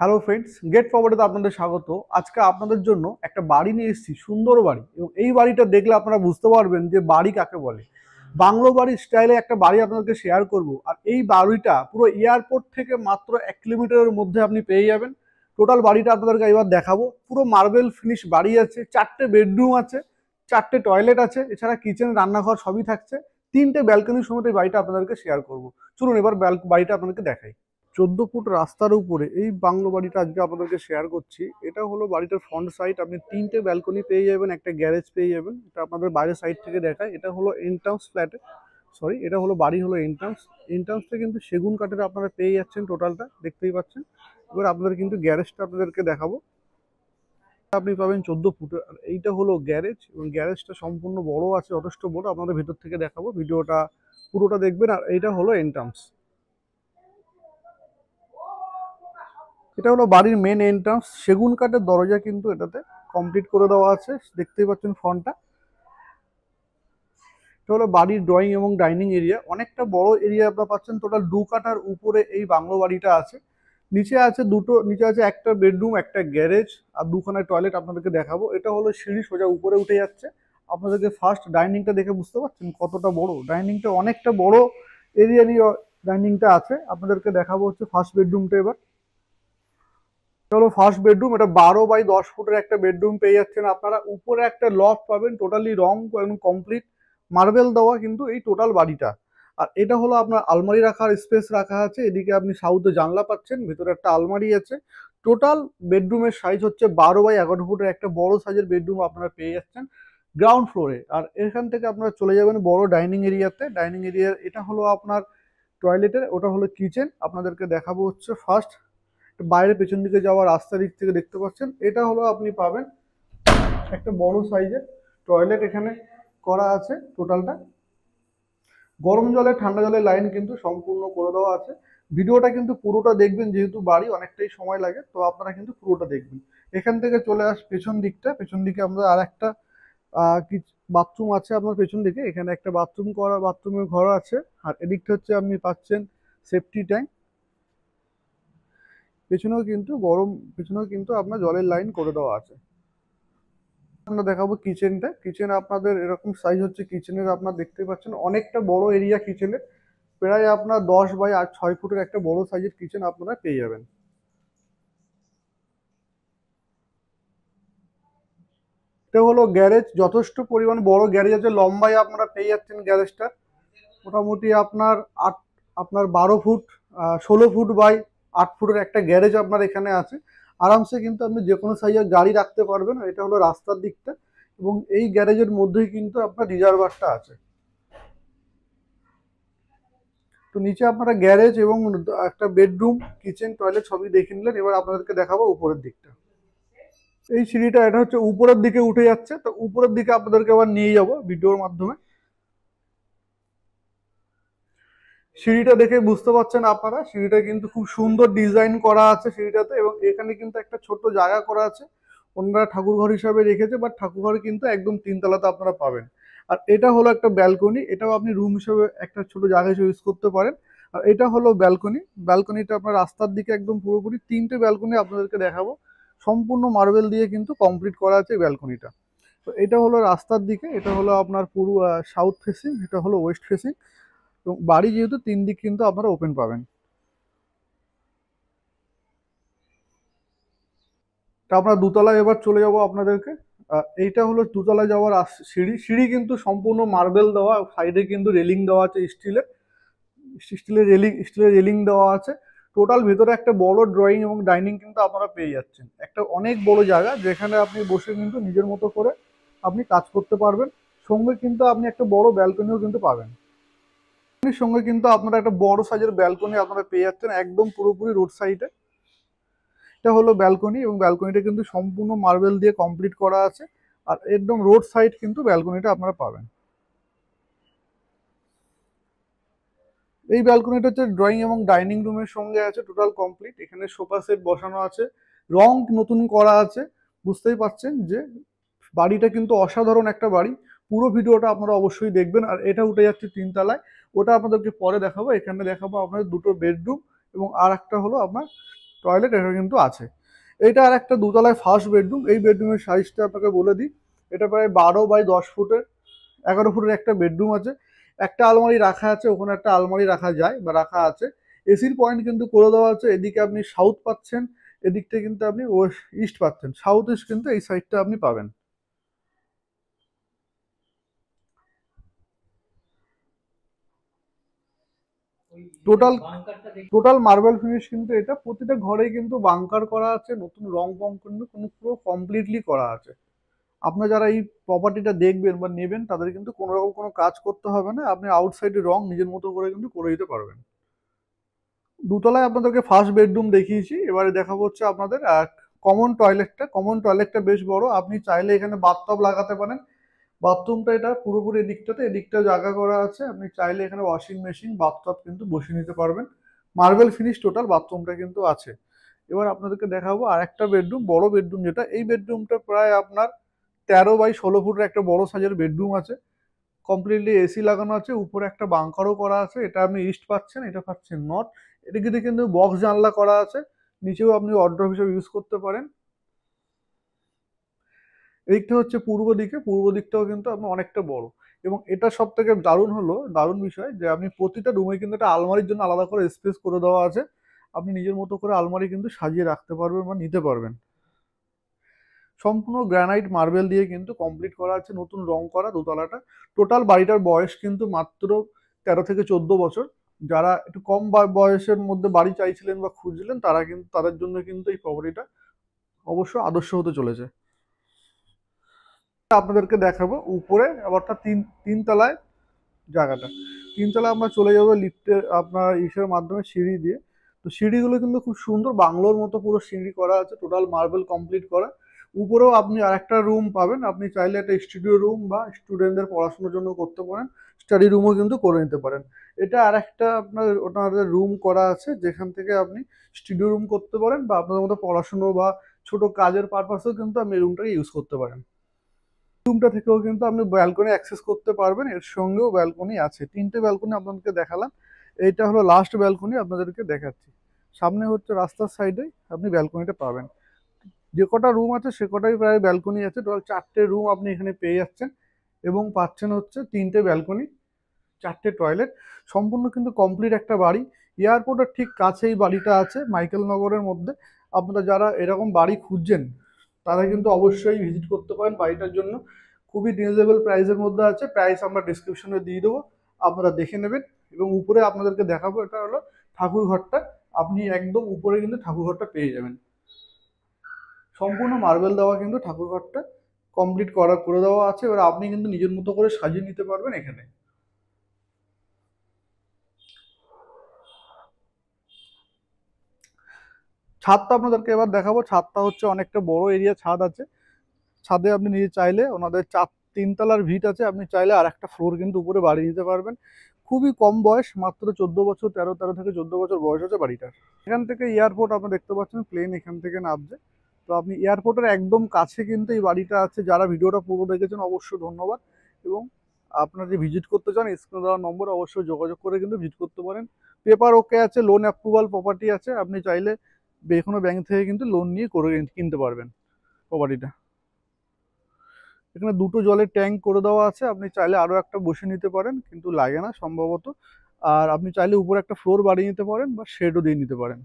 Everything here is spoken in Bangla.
হ্যালো ফ্রেন্ডস, গেট ফরওয়ার্ডে আপনাদের স্বাগত। আজকে আপনাদের জন্য একটা বাড়ি নিয়ে এসেছি, সুন্দর বাড়ি। এবং এই বাড়িটা দেখলে আপনারা বুঝতে পারবেন যে বাড়ি কাকে বলে। বাংলো বাড়ির স্টাইলে একটা বাড়ি আপনাদেরকে শেয়ার করব। আর এই বাড়িটা পুরো এয়ারপোর্ট থেকে মাত্র 1 কিলোমিটারের মধ্যে আপনি পেয়ে যাবেন। টোটাল বাড়িটা আপনাদেরকে এবার দেখাবো। পুরো মার্বেল ফিনিশ বাড়ি আছে, 4টে বেডরুম আছে, 4টে টয়লেট আছে, এছাড়া কিচেন, রান্নাঘর সবই থাকছে। 3টে ব্যালকনির সমেত এই বাড়িটা আপনাদেরকে শেয়ার করব। চলুন এবার বাড়িটা আপনাদেরকে দেখাই। 14 ফুট রাস্তার উপরে এই বাংলো বাড়িটা আজকে আপনাদেরকে শেয়ার করছি। এটা হলো বাড়িটার ফ্রন্ট সাইড। আপনি 3টে ব্যালকনি পেয়ে যাবেন, একটা গ্যারেজ পেয়ে যাবেন। এটা আপনাদের বাইরের সাইড থেকে দেখায়। এটা হলো এন্ট্রান্স ফ্ল্যাটে, সরি এটা হলো বাড়ি, হলো এন্ট্রান্স। এন্ট্রান্সটা কিন্তু সেগুন কাঠের আপনারা পেয়ে যাচ্ছেন, টোটালটা দেখতেই পাচ্ছেন। এবার আপনাদের কিন্তু গ্যারেজটা আপনাদেরকে দেখাবো। আপনি পাবেন 14 ফুট। আর এইটা হলো গ্যারেজ, এবং গ্যারেজটা সম্পূর্ণ বড় আছে, যথেষ্ট বড়। আপনাদের ভেতর থেকে দেখাবো, ভিডিওটা পুরোটা দেখবেন। আর এইটা হলো এন্ট্রান্স। এটা হলো বাড়ির মেন এন্ট্রান্স। সেগুন কাঠের দরজা কিন্তু এটাতে কমপ্লিট করে দেওয়া আছে, দেখতেই পাচ্ছেন ফ্রন্টটা। এটা হলো বাড়ির ড্রয়িং এবং ডাইনিং এরিয়া, অনেকটা বড় এরিয়া আপনারা পাচ্ছেন। টোটাল 2 কাঠার উপরে এই বাংলো বাড়িটা আছে। নিচে আছে একটা বেডরুম, একটা গ্যারেজ, আর 2খানা টয়লেট আপনাদেরকে দেখাবো। এটা হলো সিঁড়ি, সোজা উপরে উঠে যাচ্ছে। আপনাদেরকে ফার্স্ট ডাইনিংটা দেখে বুঝতে পারছেন কতটা বড়। ডাইনিংটা অনেকটা বড় এরিয়া নিয়ে ডাইনিংটা আছে। আপনাদেরকে দেখাবো হচ্ছে ফার্স্ট বেডরুমটা এবার। এটা হলো ফার্স্ট বেডরুম। এটা 12 বাই 10 ফুটের একটা বেডরুম পেয়ে যাচ্ছেন আপনারা। উপরে একটা লফট পাবেন, টোটালি রং এবং কমপ্লিট মার্বেল দেওয়া কিন্তু এই টোটাল বাড়িটা। আর এটা হলো আপনার আলমারি রাখার স্পেস রাখা আছে। এদিকে আপনি সাউথে জানলা পাচ্ছেন, ভিতরে একটা আলমারি আছে। টোটাল বেডরুমের সাইজ হচ্ছে 12 বাই 11 ফুটের একটা বড় সাইজের বেডরুম আপনারা পেয়ে যাচ্ছেন গ্রাউন্ড ফ্লোরে। আর এখান থেকে আপনারা চলে যাবেন বড় ডাইনিং এরিয়াতে। ডাইনিং এরিয়ার এটা হলো আপনার টয়লেটের, ওটা হলো কিচেন। আপনাদেরকে দেখাবো হচ্ছে ফার্স্ট বাইরে পেছন দিকে যাওয়ার রাস্তা দিক থেকে দেখতে পাচ্ছেন। এটা হলো আপনি পাবেন একটা বড় সাইজের টয়লেট এখানে করা আছে টোটালটা। গরম জলে ঠান্ডা জলের লাইন কিন্তু সম্পূর্ণ করে দেওয়া আছে। ভিডিওটা কিন্তু পুরোটা দেখবেন, যেহেতু বাড়ি অনেকটাই সময় লাগে, তো আপনারা কিন্তু পুরোটা দেখবেন। এখান থেকে চলে পেছন দিকটা, পেছন দিকে আমরা আর একটা বাথরুম আছে আপনার পেছন দিকে। এখানে একটা বাথরুমের ঘর আছে। আর এদিকটা হচ্ছে আপনি পাচ্ছেন সেফটি ট্যাঙ্ক। পেছনেও কিন্তু আপনার জলের লাইন করে দেওয়া আছে। আমরা দেখাবো কিচেনটা। কিচেন আপনাদের এরকম সাইজ হচ্ছে কিচেনের, আপনার দেখতে পাচ্ছেন অনেকটা বড় এরিয়া কিচেনের। প্রায় আপনার 10 বাই 6 ফুটের একটা বড় সাইজের কিচেন আপনারা পেয়ে যাবেন। এটা হলো গ্যারেজ, যথেষ্ট পরিমাণ বড় গ্যারেজ আছে, লম্বায় আপনারা পেয়ে যাচ্ছেন গ্যারেজটা। মোটামুটি আপনার 12 ফুট 16 ফুট বাই 8 ফুটের একটা গ্যারেজ আপনার এখানে আছে। আরামসে কিন্তু আপনি যে কোনো সাইজের গাড়ি রাখতে পারবেন। এটা হলো রাস্তার দিকটা, এবং এই গ্যারেজের মধ্যেই কিন্তু আপনার রিজার্ভারটা আছে। তো নিচে আপনারা গ্যারেজ এবং একটা বেডরুম, কিচেন, টয়লেট সবই দেখে নিলেন। এবার আপনাদেরকে দেখাবো উপরের দিকটা। এই সিঁড়িটা এটা হচ্ছে উপরের দিকে উঠে যাচ্ছে। তো উপরের দিকে আপনাদেরকে আবার নিয়ে যাব ভিডিওর মাধ্যমে। সিঁড়িটা দেখে বুঝতে পারছেন আপনারা, সিঁড়িটা কিন্তু খুব সুন্দর ডিজাইন করা আছে সিঁড়িটাতে। এবং এখানে কিন্তু একটা ছোট জায়গা করা আছে, ওনারা ঠাকুর ঘর হিসাবে রেখেছে, বাট ঠাকুর ঘর কিন্তু একদম 3তলাতে আপনারা পাবেন। আর এটা হলো একটা ব্যালকনি, এটাও আপনি রুম হিসেবে একটা ছোট জায়গা হিসেবে ইউজ করতে পারেন। আর এটা হলো ব্যালকনি। ব্যালকনিটা আপনার রাস্তার দিকে একদম পুরোপুরি 3টে ব্যালকনি আপনাদেরকে দেখাবো। সম্পূর্ণ মার্বেল দিয়ে কিন্তু কমপ্লিট করা আছে ব্যালকনিটা। তো এটা হলো রাস্তার দিকে, এটা হলো আপনার পুরো সাউথ ফেসিং, এটা হলো ওয়েস্ট ফেসিং। এবং বাড়ি যেহেতু 3 দিক কিন্তু আপনারা ওপেন পাবেন। তা আমরা দোতলায় এবার চলে যাব আপনাদেরকে। এইটা হলো দোতলায় যাওয়ার সিঁড়ি। সিঁড়ি কিন্তু সম্পূর্ণ মার্বেল দেওয়া, সাইডে কিন্তু রেলিং দেওয়া আছে স্টিলের রেলিং দেওয়া আছে। টোটাল ভেতরে একটা বড় ড্রয়িং এবং ডাইনিং কিন্তু আপনারা পেয়ে যাচ্ছেন। একটা অনেক বড় জায়গা, যেখানে আপনি বসে কিন্তু নিজের মতো করে আপনি কাজ করতে পারবেন। সঙ্গে কিন্তু আপনি একটা বড় ব্যালকনিও কিন্তু পাবেন। সঙ্গে কিন্তু আপনারা একটা বড় সাইজের ব্যালকনি আপনারা পেয়ে যাচ্ছেন একদম পুরোপুরি রোড সাইডে। এটা হলো ব্যালকনি, এবং ব্যালকনিটা কিন্তু সম্পূর্ণ মার্বেল দিয়ে কমপ্লিট করা আছে। আর একদম রোড সাইড কিন্তু ব্যালকনিটা আপনারা পাবেন। এই ব্যালকনিটা হচ্ছে ড্রয়িং এবং ডাইনিং রুমের সঙ্গে আছে, টোটাল কমপ্লিট। এখানে সোফা সেট বসানো আছে, রং নতুন করা আছে। বুঝতেই পারছেন যে বাড়িটা কিন্তু অসাধারণ একটা বাড়ি। পুরো ভিডিওটা আপনারা অবশ্যই দেখবেন। আর এটা উঠে যাচ্ছে 3তলায়, ওটা আপনাদেরকে পরে দেখাবো। এখানে দেখাবো আপনাদের 2টো বেডরুম, এবং আর একটা হলো আপনার টয়লেট এটা কিন্তু আছে। এটা আর একটা দোতলায় ফার্স্ট বেডরুম। এই বেডরুমের সাইজটা আপনাকে বলে দিই, এটা প্রায় 12 বাই 10 ফুটের, 11 ফুটের একটা বেডরুম আছে। একটা আলমারি রাখা আছে, ওখানে একটা আলমারি রাখা যায় বা রাখা আছে। এসির পয়েন্ট কিন্তু করে দেওয়া আছে। এদিকে আপনি সাউথ পাচ্ছেন, এদিকটা কিন্তু আপনি ওয়েস্ট ইস্ট পাচ্ছেন, সাউথ ইস্ট কিন্তু এই সাইডটা আপনি পাবেন। টোটাল টোটাল মার্বেল ফিনিশ কিন্তু এটা, প্রতিটা ঘরেই কিন্তু বাংকার করা আছে, নতুন রং ফং কিন্তু কোনো পুরো কমপ্লিটলি করা আছে। আপনার যারা এই প্রপার্টিটা দেখবেন বা নেবেন তাদের কিন্তু কোনো রকম কোনো কাজ করতে হবে না, আপনি আউটসাইডে রং নিজের মতো করে কিন্তু করে দিতে পারবেন। দোতলায় আপনাদেরকে ফার্স্ট বেডরুম দেখিয়েছি, এবারে দেখাবো হচ্ছে আপনাদের কমন টয়লেটটা। কমন টয়লেটটা বেশ বড়, আপনি চাইলে এখানে বাথটব লাগাতে পারেন। বাথরুমটা এটা পুরোপুরি এদিকটাতে, এদিকটা জায়গা করা আছে, আপনি চাইলে এখানে ওয়াশিং মেশিন বাথটব কিন্তু বসিয়ে নিতে পারবেন। মার্বেল ফিনিশ টোটাল বাথরুমটা কিন্তু আছে। এবার আপনাদেরকে দেখাবো আর একটা বেডরুম, বড় বেডরুম যেটা, এই বেডরুমটা প্রায় আপনার 13 বাই 16 ফুটের একটা বড় সাইজের বেডরুম আছে। কমপ্লিটলি এসি লাগানো আছে, উপরে একটা বাংকারও করা আছে। এটা আপনি ইস্ট পাচ্ছেন, এটা পাচ্ছেন নর্থ। এদিকে কিন্তু বক্স জানলা করা আছে, নিচেও আপনি ওয়ার্ডরোব হিসেবে ইউজ করতে পারেন। এদিকটা হচ্ছে পূর্ব দিকে, পূর্ব দিকটাও কিন্তু আপনার অনেকটা বড়। এবং এটা সব থেকে দারুণ বিষয় যে আপনি প্রতিটা রুমে কিন্তু একটা আলমারির জন্য আলাদা করে স্পেস করে দেওয়া আছে। আপনি নিজের মতো করে আলমারি কিন্তু সাজিয়ে রাখতে পারবেন বা নিতে পারবেন। সম্পূর্ণ গ্রানাইট মার্বেল দিয়ে কিন্তু কমপ্লিট করা আছে, নতুন রং করা দোতলাটা। টোটাল বাড়িটার বয়স কিন্তু মাত্র 13 থেকে 14 বছর। যারা একটু কম বয়সের মধ্যে বাড়ি চাইছিলেন বা খুঁজছিলেন তারা কিন্তু, তাদের জন্য কিন্তু এই প্রপার্টিটা অবশ্য আদর্শ হতে চলেছে। আপনাদেরকে দেখাবো উপরে, অর্থাৎ তিন তলায় জায়গাটা। তিনতলায় আমরা চলে যাবো লিফটের আপনার ইসের মাধ্যমে, সিঁড়ি দিয়ে। তো সিঁড়িগুলো কিন্তু খুব সুন্দর বাংলোর মতো পুরো সিঁড়ি করা আছে, টোটাল মার্বেল কমপ্লিট করা। উপরেও আপনি আরেকটা রুম পাবেন, আপনি চাইলে একটা স্টুডিও রুম বা স্টুডেন্টদের পড়াশোনার জন্য করতে পারেন, স্টাডি রুমও কিন্তু করে নিতে পারেন। এটা আরেকটা আপনার ওনাদের রুম করা আছে, যেখান থেকে আপনি স্টুডিও রুম করতে পারেন বা আপনাদের মতো পড়াশুনো বা ছোট কাজের পারপাসেও কিন্তু আপনি রুমটাকে ইউজ করতে পারেন। রুমটা থেকেও কিন্তু আপনি ব্যালকনি অ্যাক্সেস করতে পারবেন, এর সঙ্গেও ব্যালকনি আছে। তিনটে ব্যালকনি আপনাদেরকে দেখালাম, এইটা হলো লাস্ট ব্যালকনি আপনাদেরকে দেখাচ্ছি। সামনে হচ্ছে রাস্তার সাইডে আপনি ব্যালকনিটা পাবেন। যে কটা রুম আছে সে কটাই প্রায় ব্যালকনি আছে, টোটাল 4টে রুম আপনি এখানে পেয়ে যাচ্ছেন এবং পাচ্ছেন হচ্ছে 3টে ব্যালকনি, 4টে টয়লেট। সম্পূর্ণ কিন্তু কমপ্লিট একটা বাড়ি। এয়ারপোর্টের ঠিক কাছেই বাড়িটা আছে, মাইকেলনগরের মধ্যে। আপনারা যারা এরকম বাড়ি খুঁজছেন তারা কিন্তু অবশ্যই ভিজিট করতে পারেন বাড়িটার জন্য। খুবই রিজনেবল প্রাইসের মধ্যে আছে, প্রাইস আমরা ডিসক্রিপশনে দিয়ে দেবো, আপনারা দেখে নেবেন। এবং উপরে আপনাদেরকে দেখাবো, এটা হলো ঠাকুর ঘরটা। আপনি একদম উপরে কিন্তু ঠাকুর ঘরটা পেয়ে যাবেন, সম্পূর্ণ মার্বেল দেওয়া কিন্তু ঠাকুর ঘরটা কমপ্লিট করে দেওয়া আছে। এবার আপনি কিন্তু নিজের মতো করে সাজিয়ে নিতে পারবেন এখানে। ছাদটা আপনাদেরকে এবার দেখাবো। ছাদটা হচ্ছে অনেকটা বড় এরিয়া ছাদ আছে। ছাদে আপনি নিজে চাইলে ওনাদের 3 তলার ভিট আছে, আপনি চাইলে আর একটা ফ্লোর কিন্তু উপরে বাড়িয়ে দিতে পারবেন। খুবই কম বয়স, মাত্র 14 বছর, 13 থেকে 14 বছর বয়স আছে বাড়িটার। এখান থেকে এয়ারপোর্ট আপনি দেখতে পাচ্ছেন, প্লেন এখান থেকে নামছে। তো আপনি এয়ারপোর্টের একদম কাছে কিন্তু এই বাড়িটা আছে। যারা ভিডিওটা পুরো দেখেছেন অবশ্যই ধন্যবাদ। এবং আপনারা যে ভিজিট করতে চান স্ক্রিনে দেওয়া নম্বরে অবশ্যই যোগাযোগ করে কিন্তু ভিজিট করতে পারেন। পেপার ওকে আছে, লোন অ্যাপ্রুভাল প্রপার্টি আছে, আপনি চাইলে যে কোনো ব্যাংক থেকে কিন্তু লোন নিয়ে করে কিনতে পারবেন প্রপার্টিটা। এখানে দুটো জলের ট্যাঙ্ক করে দেওয়া আছে, আপনি চাইলে আরও একটা বসে নিতে পারেন, কিন্তু লাগে না সম্ভবত। আর আপনি চাইলে উপরে একটা ফ্লোর বাড়িয়ে নিতে পারেন বা শেডও দিয়ে নিতে পারেন।